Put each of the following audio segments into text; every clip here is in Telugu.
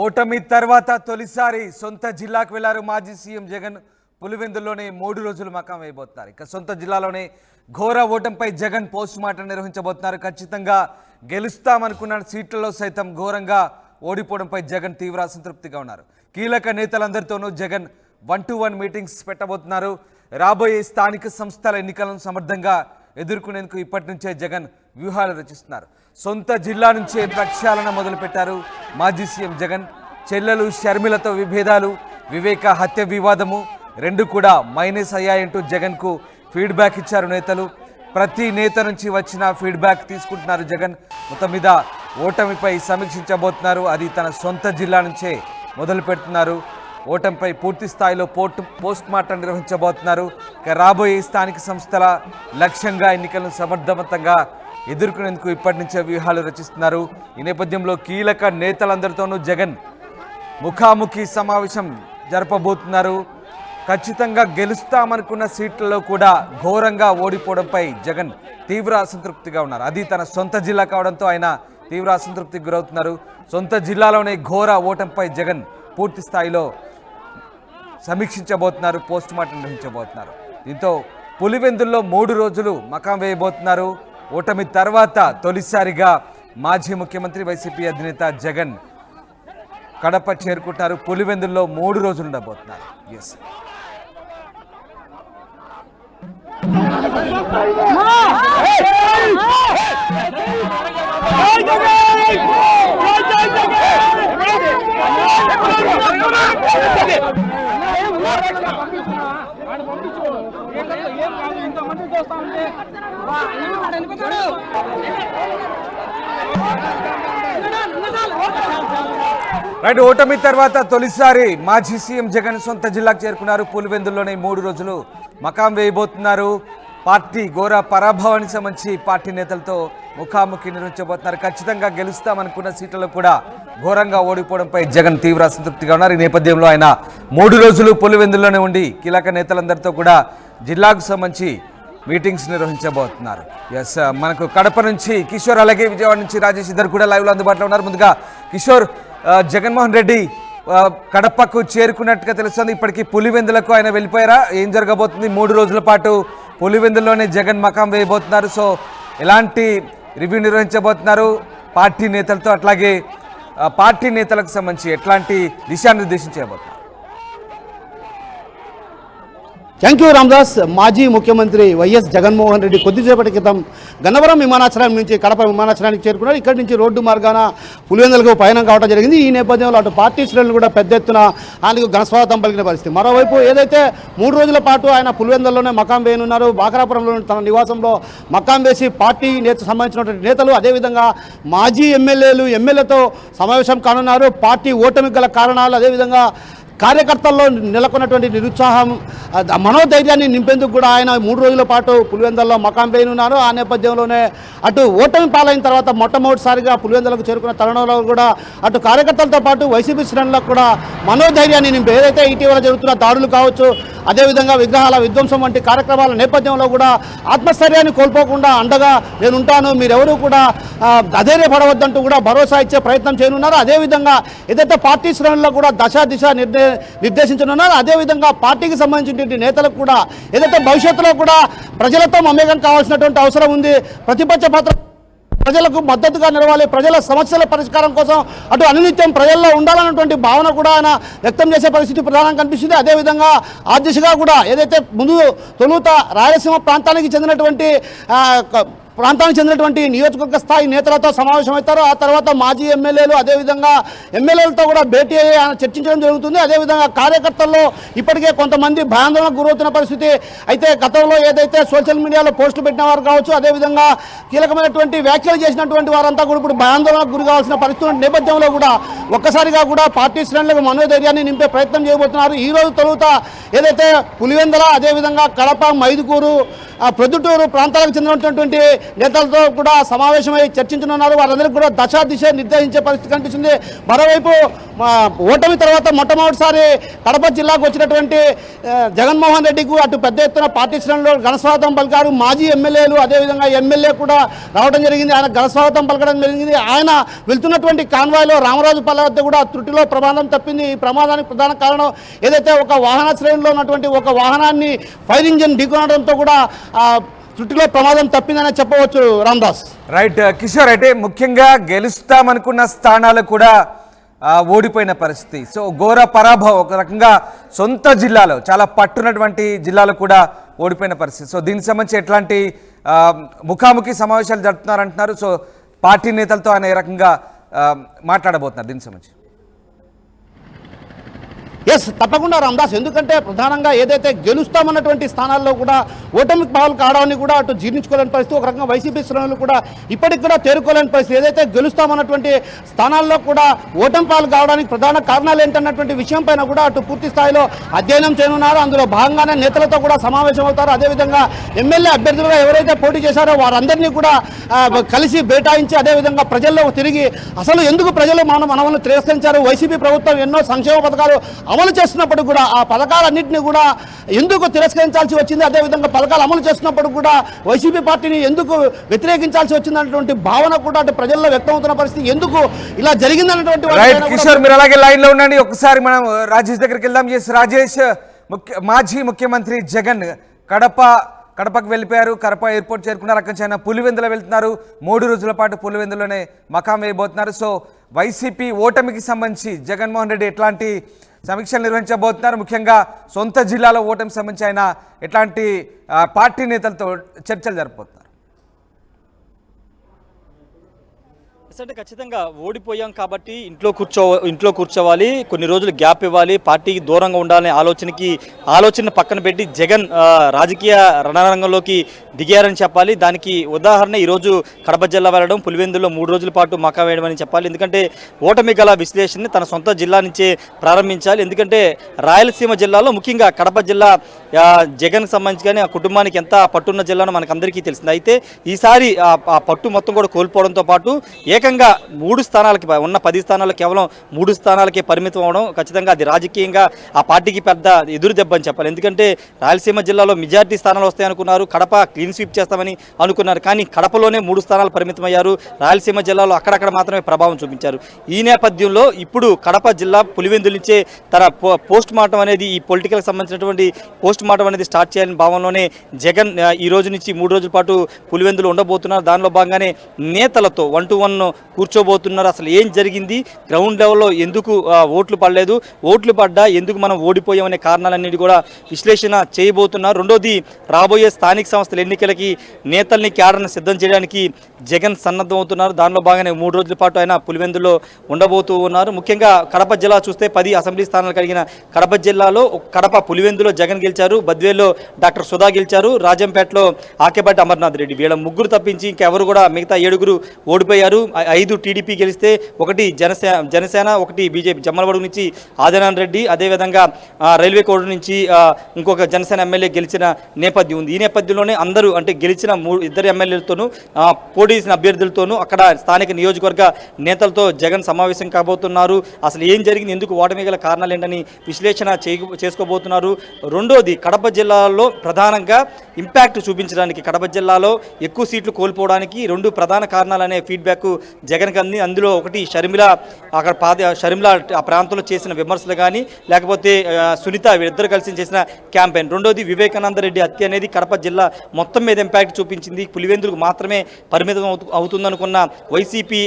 ఓటమి తర్వాత తొలిసారి సొంత జిల్లాకు వెళ్లారు మాజీ సీఎం జగన్. పులివెందుల్లోనే 3 రోజులు మకాం వేయబోతున్నారు. ఇక సొంత జిల్లాలోనే ఘోర ఓటమిపై జగన్ పోస్ట్ మార్టం నిర్వహించబోతున్నారు. ఖచ్చితంగా గెలుస్తామనుకున్న సీట్లలో సైతం ఘోరంగా ఓడిపోవడంపై జగన్ తీవ్ర అసంతృప్తిగా ఉన్నారు. కీలక నేతలందరితోనూ జగన్ 1-to-1 మీటింగ్స్ పెట్టబోతున్నారు. రాబోయే స్థానిక సంస్థల ఎన్నికలను సమర్థంగా ఎదుర్కొనేందుకు ఇప్పటి నుంచే జగన్ వ్యూహాలు రచిస్తున్నారు. సొంత జిల్లా నుంచే ప్రక్షాళన మొదలుపెట్టారు మాజీ సీఎం జగన్. చెల్లెలు షర్మిలతో విభేదాలు, వివేక హత్య వివాదము రెండు కూడా మైనస్ అయ్యాయంటూ జగన్కు ఫీడ్బ్యాక్ ఇచ్చారు నేతలు. ప్రతి నేత నుంచి వచ్చిన ఫీడ్బ్యాక్ తీసుకుంటున్నారు జగన్. మొత్తం మీద ఓటమిపై సమీక్షించబోతున్నారు. అది తన సొంత జిల్లా నుంచే మొదలు పెడుతున్నారు. ఓటమిపై పూర్తి స్థాయిలో పోస్ట్ మార్టం నిర్వహించబోతున్నారు. ఇక రాబోయే స్థానిక సంస్థల లక్ష్యంగా ఎన్నికలను సమర్థవంతంగా ఎదుర్కొనేందుకు ఇప్పటి నుంచే వ్యూహాలు రచిస్తున్నారు. ఈ నేపథ్యంలో కీలక నేతలందరితోనూ జగన్ ముఖాముఖి సమావేశం జరపబోతున్నారు. ఖచ్చితంగా గెలుస్తామనుకున్న సీట్లలో కూడా ఘోరంగా ఓడిపోవడంపై జగన్ తీవ్ర అసంతృప్తిగా ఉన్నారు. అది తన సొంత జిల్లా కావడంతో ఆయన తీవ్ర అసంతృప్తికి గురవుతున్నారు. సొంత జిల్లాలోనే ఘోర ఓటమిపై జగన్ పూర్తి స్థాయిలో సమీక్షించబోతున్నారు, పోస్ట్ మార్టం నిర్వహించబోతున్నారు. దీంతో పులివెందుల్లో 3 రోజులు మకాం వేయబోతున్నారు. ఓటమి తర్వాత తొలిసారిగా మాజీ ముఖ్యమంత్రి వైసీపీ అధినేత జగన్ కడప చేరుకుంటున్నారు. పులివెందుల్లో 3 రోజులు ఉండబోతున్నారు. Yes right. ఓటమి తర్వాత తొలిసారి మాజీ సీఎం జగన్ సొంత జిల్లాకు చేరుకున్నారు. పులివెందుల్లోనే 3 రోజులు మకాం వేయబోతున్నారు. పార్టీ ఘోర పరాభవానికి సంబంధించి పార్టీ నేతలతో ముఖాముఖి నిర్వహించబోతున్నారు. ఖచ్చితంగా గెలుస్తామనుకున్న సీట్లలో కూడా ఘోరంగా ఓడిపోవడంపై జగన్ తీవ్ర అసంతృప్తిగా ఉన్నారు. ఈ నేపథ్యంలో ఆయన 3 రోజులు పులివెందుల్లోనే ఉండి కీలక నేతలందరితో కూడా జిల్లాకు సంబంధించి మీటింగ్స్ నిర్వహించబోతున్నారు. ఎస్, మనకు కడప నుంచి కిషోర్, అలాగే విజయవాడ నుంచి రాజేష్ ఇద్దరు కూడా లైవ్లో అందుబాటులో ఉన్నారు. ముందుగా కిషోర్, జగన్మోహన్ రెడ్డి కడపకు చేరుకున్నట్టుగా తెలుస్తుంది. ఇప్పటికీ పులివెందులకు ఆయన వెళ్ళిపోయారా? ఏం జరగబోతుంది? 3 రోజుల పాటు పులివెందుల్లోనే జగన్ మకాం వేయబోతున్నారు. సో ఎలాంటి రివ్యూ నిర్వహించబోతున్నారు పార్టీ నేతలతో, అట్లాగే పార్టీ నేతలకు సంబంధించి ఎట్లాంటి దిశానిర్దేశం చేయబోతున్నారు? Thank you Ramadas. మాజీ ముఖ్యమంత్రి వైఎస్ జగన్మోహన్ రెడ్డి కొద్దిసేపటి క్రితం గన్నవరం విమానాశ్రయం నుంచి కడప విమానాశ్రయానికి చేరుకున్నారు. ఇక్కడి నుంచి రోడ్డు మార్గాన పులివెందులకు పయనం కావడం జరిగింది. ఈ నేపథ్యంలో అటు పార్టీ శ్రేణులు కూడా పెద్ద ఎత్తున ఆయనకు ఘనస్వాగతం పలికిన పరిస్థితి. మరోవైపు ఏదైతే 3 రోజుల పాటు ఆయన పులివెందుల్లోనే మకాం వేయనున్నారు, బాకరాపురంలో తన నివాసంలో మకాం వేసి పార్టీ సంబంధించినటువంటి నేతలు, అదేవిధంగా మాజీ ఎమ్మెల్యేలతో సమావేశం కానున్నారు. పార్టీ ఓటమికి గల కారణాలు, అదేవిధంగా కార్యకర్తల్లో నెలకొన్నటువంటి నిరుత్సాహం, మనోధైర్యాన్ని నింపేందుకు కూడా ఆయన 3 రోజుల పాటు పులివెందుల్లో మకాం వేయనున్నారు. ఆ నేపథ్యంలోనే అటు ఓటమి పాలైన తర్వాత మొట్టమొదటిసారిగా పులివెందులకు చేరుకున్న తరుణంలో కూడా అటు కార్యకర్తలతో పాటు వైసీపీ శ్రేణులకు కూడా మనోధైర్యాన్ని నింపే, ఏదైతే ఇటీవల జరుగుతున్న దాడులు కావచ్చు, అదేవిధంగా విగ్రహాల విధ్వంసం వంటి కార్యక్రమాల నేపథ్యంలో కూడా ఆత్మస్థైర్యాన్ని కోల్పోకుండా అండగా నేను ఉంటాను, మీరెవరూ కూడా అధైర్యపడవద్దంటూ కూడా భరోసా ఇచ్చే ప్రయత్నం చేయనున్నారు. అదేవిధంగా ఏదైతే పార్టీ శ్రేణుల్లో కూడా దిశ నిర్దేశించనున్నారు. అదేవిధంగా పార్టీకి సంబంధించిన నేతలకు కూడా ఏదైతే భవిష్యత్తులో కూడా ప్రజలతో మమేకం కావాల్సినటువంటి అవసరం ఉంది, ప్రతిపక్ష పాత్ర ప్రజలకు మద్దతుగా నిలవాలి, ప్రజల సమస్యల పరిష్కారం కోసం అటు అనునిత్యం ప్రజల్లో ఉండాలన్నటువంటి భావన కూడా ఆయన వ్యక్తం చేసే పరిస్థితి ప్రధానంగా కనిపిస్తుంది. అదేవిధంగా ఆ దిశగా కూడా ఏదైతే ముందు తొలుత రాయలసీమ ప్రాంతానికి చెందినటువంటి నియోజకవర్గ స్థాయి నేతలతో సమావేశమవుతారు. ఆ తర్వాత మాజీ ఎమ్మెల్యేలు, అదేవిధంగా ఎమ్మెల్యేలతో కూడా భేటీ అయ్యి ఆయన చర్చించడం జరుగుతుంది. అదేవిధంగా కార్యకర్తల్లో ఇప్పటికే కొంతమంది భయాందోళనకు గురవుతున్న పరిస్థితి. అయితే గతంలో ఏదైతే సోషల్ మీడియాలో పోస్టులు పెట్టిన వారు కావచ్చు, అదేవిధంగా కీలకమైనటువంటి వ్యాఖ్యలు చేసినటువంటి వారంతా కూడా ఇప్పుడు భయాందోళనకు గురి కావాల్సిన పరిస్థితి నేపథ్యంలో కూడా ఒక్కసారిగా కూడా పార్టీ శ్రేణులకు మనోధైర్యాన్ని నింపే ప్రయత్నం చేయబోతున్నారు. ఈ రోజు తొలుత ఏదైతే పులివెందుల, అదేవిధంగా కడప, మైదుకూరు, ప్రొద్దుటూరు ప్రాంతాలకు చెందినటువంటి నేతలతో కూడా సమావేశమై చర్చించనున్నారు. వారందరికీ కూడా దశ దిశ నిర్దేశించే పరిస్థితి కనిపిస్తుంది. మరోవైపు ఓటమి తర్వాత మొట్టమొదటిసారి కడప జిల్లాకు వచ్చినటువంటి జగన్మోహన్ రెడ్డికి అటు పెద్ద ఎత్తున పార్టీ శ్రేణులు ఘనస్వాగతం పలికారు. మాజీ ఎమ్మెల్యేలు అదేవిధంగా ఎమ్మెల్యే కూడా రావడం జరిగింది. ఆయన ఘనస్వాగతం పలకడం జరిగింది. ఆయన వెళ్తున్నటువంటి కాన్వాయ్లో రామరాజుపల్లె వద్ద కూడా త్రుటిలో ప్రమాదం తప్పింది. ఈ ప్రమాదానికి ప్రధాన కారణం ఏదైతే ఒక వాహన శ్రేణిలో ఉన్నటువంటి ఒక వాహనాన్ని ఫైర్ ఇంజిన్ ఢీకొనడంతో కూడా త్రుటిలో ప్రమాదం తప్పిందనే చెప్పవచ్చు. రామ్దాస్ రైట్ కిషోర్, అయితే ముఖ్యంగా గెలుస్తామనుకున్న స్థానాలు కూడా ఓడిపోయిన పరిస్థితి. సో ఘోర పరాభవం, ఒక రకంగా సొంత జిల్లాలో చాలా పట్టునటువంటి జిల్లాలో కూడా ఓడిపోయిన పరిస్థితి. సో దీనికి సంబంధించి ఎట్లాంటి ముఖాముఖి సమావేశాలు జరుపుతున్నారంటున్నారు. సో పార్టీ నేతలతో ఆయన ఏ రకంగా మాట్లాడబోతున్నారు దీనికి సంబంధించి? ఎస్, తప్పకుండా రామ్దాస్. ఎందుకంటే ప్రధానంగా ఏదైతే గెలుస్తామన్నటువంటి స్థానాల్లో కూడా ఓటమికి పాలు కావడాన్ని కూడా అటు జీర్ణించుకోలేని పరిస్థితి, ఒక రకంగా వైసీపీ శ్రేణులు కూడా ఇప్పటికి కూడా తేరుకోలేని పరిస్థితి. ఏదైతే గెలుస్తామన్నటువంటి స్థానాల్లో కూడా ఓటమి పాలు కావడానికి ప్రధాన కారణాలు ఏంటన్నటువంటి విషయం పైన కూడా అటు పూర్తి స్థాయిలో అధ్యయనం చేయనున్నారు. అందులో భాగంగానే నేతలతో కూడా సమావేశం అవుతారు. అదేవిధంగా ఎమ్మెల్యే అభ్యర్థులుగా ఎవరైతే పోటీ చేశారో వారందరినీ కూడా కలిసి బేటాయించి అదేవిధంగా ప్రజల్లో తిరిగి అసలు ఎందుకు ప్రజలు మనల్ని తిరస్కరించారు, వైసీపీ ప్రభుత్వం ఎన్నో సంక్షేమ పథకాలు అమలు చేస్తున్నప్పుడు కూడా ఆ పథకాలన్నింటినీ కూడా ఎందుకు తిరస్కరించాల్సి వచ్చింది, అదేవిధంగా పథకాలు అమలు చేస్తున్నప్పుడు కూడా వైసీపీ పార్టీని ఎందుకు వ్యతిరేకించాల్సి వచ్చింది అన్నటువంటి భావన కూడా అటు ప్రజల్లో వ్యక్తమవుతున్న పరిస్థితి, ఎందుకు ఇలా జరిగిందన్నటువంటి కిషోర్ మీరు అలాగే లైన్ లో ఉండండి. ఒకసారి మనం రాజేష్ దగ్గరికి వెళ్దాం. రాజేష్, మాజీ ముఖ్యమంత్రి జగన్ కడపకు వెళ్ళిపోయారు. కడప ఎయిర్పోర్ట్ చేరుకున్నారు. అక్కడి నుంచి ఆయన పులివెందులో వెళ్తున్నారు. 3 రోజుల పాటు పులివెందులోనే మకాం వేయబోతున్నారు. సో వైసీపీ ఓటమికి సంబంధించి జగన్మోహన్ రెడ్డి ఎట్లాంటి సమీక్షలు నిర్వహించబోతున్నారు, ముఖ్యంగా సొంత జిల్లాలో ఓటమికి సంబంధించి ఆయన ఎట్లాంటి పార్టీ నేతలతో చర్చలు జరపబోతున్నారు? అంటే ఖచ్చితంగా ఓడిపోయాం కాబట్టి ఇంట్లో కూర్చోవాలి, కొన్ని రోజులు గ్యాప్ ఇవ్వాలి, పార్టీకి దూరంగా ఉండాలనే ఆలోచన పక్కన పెట్టి జగన్ రాజకీయ రణరంగంలోకి దిగారని చెప్పాలి. దానికి ఉదాహరణ ఈరోజు కడప జిల్లా వెళ్ళడం, పులివెందులో 3 రోజుల పాటు మకా వేయడం అని చెప్పాలి. ఎందుకంటే ఓటమి గల విశ్లేషణని తన సొంత జిల్లా నుంచే ప్రారంభించాలి. ఎందుకంటే రాయలసీమ జిల్లాలో ముఖ్యంగా కడప జిల్లా జగన్కి సంబంధించి కానీ ఆ కుటుంబానికి ఎంత పట్టున్న జిల్లానో మనకు అందరికీ తెలిసింది. అయితే ఈసారి ఆ పట్టు మొత్తం కూడా కోల్పోవడంతో పాటు ఏకంగా 3 స్థానాలకి ఉన్న 10 స్థానాలు కేవలం 3 స్థానాలకే పరిమితం అవడం ఖచ్చితంగా అది రాజకీయంగా ఆ పార్టీకి పెద్ద ఎదురు దెబ్బ అని చెప్పాలి. ఎందుకంటే రాయలసీమ జిల్లాలో మెజార్టీ స్థానాలు వస్తాయనుకున్నారు, కడప క్లీన్ స్వీప్ చేస్తామని అనుకున్నారు. కానీ కడపలోనే 3 స్థానాలు పరిమితం అయ్యారు. రాయలసీమ జిల్లాలో అక్కడక్కడ మాత్రమే ప్రభావం చూపించారు. ఈ నేపథ్యంలో ఇప్పుడు కడప జిల్లా పులివెందుల నుంచే తన పోస్ట్ మార్టం అనేది ఈ పొలిటికల్కి సంబంధించినటువంటి పోస్ట్ మార్టం అనేది స్టార్ట్ చేయాలని భావంలోనే జగన్ ఈ రోజు నుంచి 3 రోజుల పాటు పులివెందులు ఉండబోతున్నారు. దానిలో భాగంగానే నేతలతో 1-to-1 కూర్చోబోతున్నారు. అసలు ఏం జరిగింది, గ్రౌండ్ లెవెల్లో ఎందుకు ఓట్లు పడలేదు, ఓట్లు పడ్డా ఎందుకు మనం ఓడిపోయామనే కారణాలన్నిటి కూడా విశ్లేషణ చేయబోతున్నారు. రెండోది, రాబోయే స్థానిక సంస్థల ఎన్నికలకి నేతల్ని క్యాడర్ని సిద్ధం చేయడానికి జగన్ సన్నద్ధం అవుతున్నారు. దానిలో భాగంగానే 3 రోజుల పాటు ఆయన పులివెందులో ఉండబోతూ ఉన్నారు. ముఖ్యంగా కడప జిల్లా చూస్తే 10 అసెంబ్లీ స్థానాలు కలిగిన కడప జిల్లాలో కడప పులివెందులో జగన్ గెలిచారు, బద్వేల్లో డాక్టర్ సుధా గెలిచారు, రాజంపేటలో ఆకేపాటి అమర్నాథ్ రెడ్డి, వీళ్ళ 3 తప్పించి ఇంకెవరు కూడా మిగతా 7 ఓడిపోయారు. 5 టీడీపీ గెలిస్తే 1 జనసేన, 1 బీజేపీ. జమ్మలమడుగు నుంచి ఆదినారాయణ రెడ్డి, అదేవిధంగా రైల్వే కోడ్ నుంచి ఇంకొక జనసేన ఎమ్మెల్యే గెలిచిన నేపథ్యం ఉంది. ఈ నేపథ్యంలోనే అందరూ అంటే గెలిచిన 2 ఎమ్మెల్యేలతోనూ పోటీ చేసిన అభ్యర్థులతోనూ అక్కడ స్థానిక నియోజకవర్గ నేతలతో జగన్ సమావేశం కాబోతున్నారు. అసలు ఏం జరిగింది, ఎందుకు ఓటమి గల కారణాలు ఏంటని విశ్లేషణ చేసుకోబోతున్నారు. రెండోది, కడప జిల్లాలో ప్రధానంగా ఇంపాక్ట్ చూపించడానికి, కడప జిల్లాలో ఎక్కువ సీట్లు కోల్పోవడానికి 2 ప్రధాన కారణాలనే ఫీడ్బ్యాక్ జగన్కి అంది. అందులో ఒకటి షర్మిల, షర్మిల ఆ ప్రాంతంలో చేసిన విమర్శలు కానీ లేకపోతే సునీత వీరిద్దరు కలిసి చేసిన క్యాంపెయిన్. రెండోది, వివేకానంద రెడ్డి హత్య అనేది కడప జిల్లా మొత్తం మీద ఇంపాక్ట్ చూపించింది. పులివెందులకు మాత్రమే పరిమితం అవుతుందనుకున్న వైసీపీ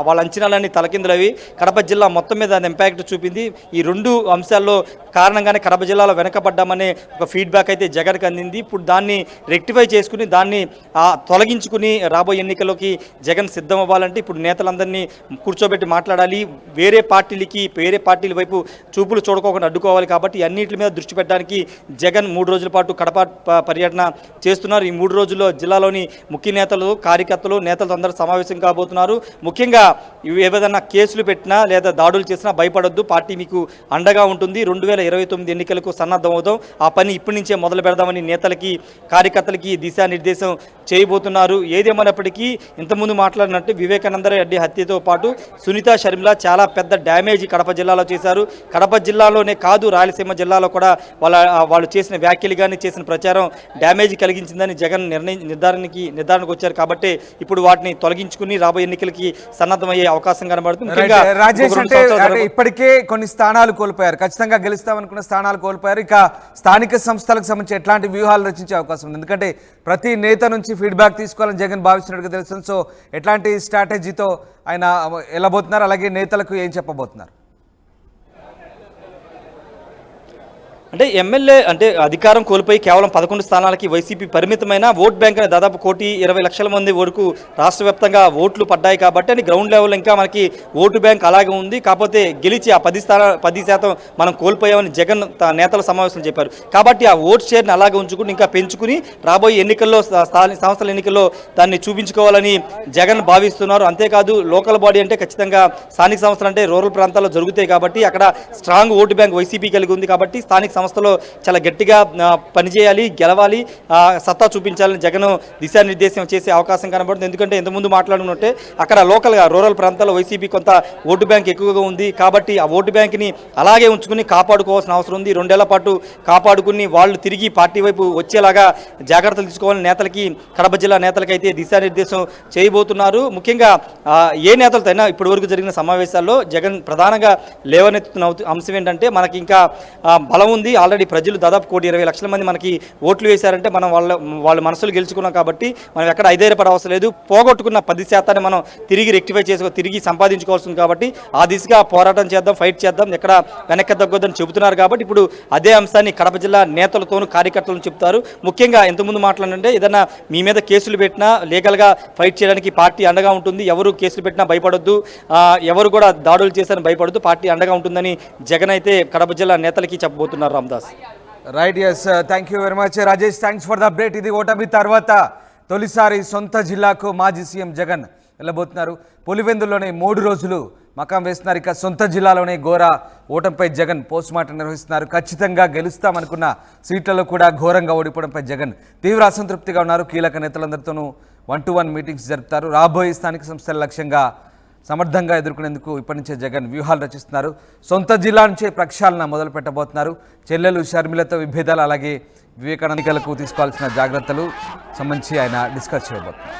వాళ్ళ అంచనాలన్నీ తలకిందులవి కడప జిల్లా మొత్తం మీద ఇంపాక్ట్ చూపింది. ఈ 2 అంశాల్లో కారణంగానే కడప జిల్లాలో వెనకబడ్డామనే ఒక ఫీడ్బ్యాక్ అయితే జగన్కి అందింది. ఇప్పుడు దాన్ని రెక్టిఫై చేసుకుని దాన్ని తొలగించుకుని రాబోయే ఎన్నికల్లోకి జగన్ సిద్ధం అవ్వాలంటే ఇప్పుడు నేతలందరినీ కూర్చోబెట్టి మాట్లాడాలి. వేరే పార్టీల వైపు చూపులు చూడకోకుండా అడ్డుకోవాలి. కాబట్టి అన్నింటి మీద దృష్టి పెట్టడానికి జగన్ 3 రోజుల పాటు కడప పర్యటన చేస్తున్నారు. ఈ 3 రోజుల్లో జిల్లాలోని ముఖ్య నేతలు, కార్యకర్తలు, నేతలతో అందరూ సమావేశం కాబోతున్నారు. ముఖ్యంగా ఏదైనా కేసులు పెట్టినా లేదా దాడులు చేసినా భయపడొద్దు, పార్టీ మీకు అండగా ఉంటుంది. 2021 2029 ఎన్నికలకు సన్నద్ధమవుతాం, ఆ పని ఇప్పటి నుంచే మొదలు పెడదామని నేతలకి కార్యకర్తలకి దిశానిర్దేశం చేయబోతున్నారు. ఏదేమైనప్పటికీ ఇంతకుముందు మాట్లాడినట్టు వివేకానంద రెడ్డి హత్యతో పాటు సునీత షర్మిల చాలా పెద్ద డ్యామేజ్ కడప జిల్లాలో చేశారు. కడప జిల్లాలోనే కాదు, రాయలసీమ జిల్లాలో కూడా వాళ్ళు చేసిన వ్యాఖ్యలు కానీ చేసిన ప్రచారం డ్యామేజ్ కలిగించిందని జగన్ నిర్ధారణకు వచ్చారు. కాబట్టి ఇప్పుడు వాటిని తొలగించుకుని రాబోయే ఎన్నికలకి సన్నద్ధమయ్యే అవకాశం కనబడుతుంది. ముఖ్యంగా రాజేష్ అంటే ఇప్పటికే కొన్ని స్థానాలు కోల్పోయారు, ఖచ్చితంగా గెలుస్తామనుకున్న స్థానాలు కోల్పోయారు. ఇక స్థానిక సంస్థలకు సంబంధించి ఎట్లాంటి వ్యూహాలు రచించే అవకాశం ఉంది? ఎందుకంటే ప్రతి నేత నుంచి ఫీడ్బ్యాక్ తీసుకోవాలని జగన్ భావిస్తున్నట్టుగా తెలుస్తుంది. సో ఎట్లాంటి స్ట్రాటజీతో ఆయన వెళ్ళబోతున్నారు, అలాగే నేతలకు ఏం చెప్పబోతున్నారు? అంటే ఎమ్మెల్యే అంటే అధికారం కోల్పోయి కేవలం 11 స్థానాలకి వైసీపీ పరిమితమైన ఓట్ బ్యాంక్ అని దాదాపు 1,20,00,000 మంది వరకు రాష్ట్ర వ్యాప్తంగా ఓట్లు పడ్డాయి. కాబట్టి అని గ్రౌండ్ లెవెల్ ఇంకా మనకి ఓటు బ్యాంక్ అలాగే ఉంది. కాకపోతే గెలిచి ఆ 10% మనం కోల్పోయామని జగన్ నేతల సమావేశంలో చెప్పారు. కాబట్టి ఆ ఓట్ షేర్ని అలాగే ఉంచుకుని ఇంకా పెంచుకుని రాబోయే ఎన్నికల్లో సంస్థల ఎన్నికల్లో దాన్ని చూపించుకోవాలని జగన్ భావిస్తున్నారు. అంతేకాదు లోకల్ బాడీ అంటే ఖచ్చితంగా స్థానిక సంస్థలు అంటే రూరల్ ప్రాంతాల్లో జరుగుతాయి కాబట్టి అక్కడ స్ట్రాంగ్ ఓటు బ్యాంక్ వైసీపీ కలిగి ఉంది. కాబట్టి స్థానిక సంస్థలో చాలా గట్టిగా పనిచేయాలి, గెలవాలి, సత్తా చూపించాలని జగన్ దిశానిర్దేశం చేసే అవకాశం కనబడుతుంది. ఎందుకంటే ఇంతకుముందు మాట్లాడుకుంటే అక్కడ లోకల్గా రూరల్ ప్రాంతాల్లో వైసీపీ కొంత ఓటు బ్యాంక్ ఎక్కువగా ఉంది. కాబట్టి ఆ ఓటు బ్యాంక్ని అలాగే ఉంచుకుని కాపాడుకోవాల్సిన అవసరం ఉంది. 2 ఏళ్ల పాటు కాపాడుకుని వాళ్ళు తిరిగి పార్టీ వైపు వచ్చేలాగా జాగ్రత్తలు తీసుకోవాలని నేతలకి, కడప జిల్లా నేతలకైతే దిశానిర్దేశం చేయబోతున్నారు. ముఖ్యంగా ఏ నేతలతో అయినా ఇప్పటి వరకు జరిగిన సమావేశాల్లో జగన్ ప్రధానంగా లేవనెత్తుతున్న అంశం ఏంటంటే మనకి ఇంకా బలం ఉంది, ఆల్రెడీ ప్రజలు దాదాపు 1,20,00,000 మంది మనకి ఓట్లు వేశారంటే మనం వాళ్ళ మనసులు గెలుచుకున్నాం. కాబట్టి మనం ఎక్కడ ఐదేరపడ అవసరం లేదు. పోగొట్టుకున్న 10% మనం తిరిగి రెక్టిఫై తిరిగి సంపాదించుకోవాల్సింది. కాబట్టి ఆ దిశగా పోరాటం చేద్దాం, ఫైట్ చేద్దాం, ఎక్కడ వెనక్కి తగ్గొద్దని చెబుతున్నారు. కాబట్టి ఇప్పుడు అదే అంశాన్ని కడప జిల్లా నేతలతోనూ కార్యకర్తలను చెప్తారు. ముఖ్యంగా ఎంతమంది మాట్లాడంటే ఏదైనా మీ మీద కేసులు పెట్టినా లీగల్గా ఫైట్ చేయడానికి పార్టీ అండగా ఉంటుంది. ఎవరు కేసులు పెట్టినా భయపడొద్దు, ఎవరు కూడా దాడులు చేశారని భయపడొద్దు, పార్టీ అండగా ఉంటుందని జగన్ అయితే కడప జిల్లా నేతలకి చెప్పబోతున్నారు. Ramdas right, yes, thank you very much Rajesh, thanks for the update. ఇది ఓటమి తర్వాత తొలిసారి సొంత జిల్లాకు మాజీ సీఎం జగన్ వెళ్ళబోతున్నారు. పులివెందుల్లోనే 3 రోజులు మకాం వేస్తున్నారు. ఇక సొంత జిల్లాలోనే ఘోర ఓటమిపై జగన్ పోస్ట్ మార్టం నిర్వహిస్తున్నారు. ఖచ్చితంగా గెలుస్తామనుకున్న సీట్లలో కూడా ఘోరంగా ఓడిపోవడంపై జగన్ తీవ్ర అసంతృప్తిగా ఉన్నారు. కీలక నేతలందరితోనూ 1-to-1 మీటింగ్స్ జరుపుతారు. రాబోయే స్థానిక సంస్థల లక్ష్యంగా సమర్థంగా ఎదుర్కొనేందుకు ఇప్పటి నుంచే జగన్ వ్యూహాలు రచిస్తున్నారు. సొంత జిల్లా నుంచే ప్రక్షాళన మొదలు పెట్టబోతున్నారు. చెల్లెలు షర్మిలతో విభేదాలు, అలాగే వివేకానందకు తీసుకోవాల్సిన జాగ్రత్తలు సంబంధించి ఆయన డిస్కస్ చేయబోతున్నారు.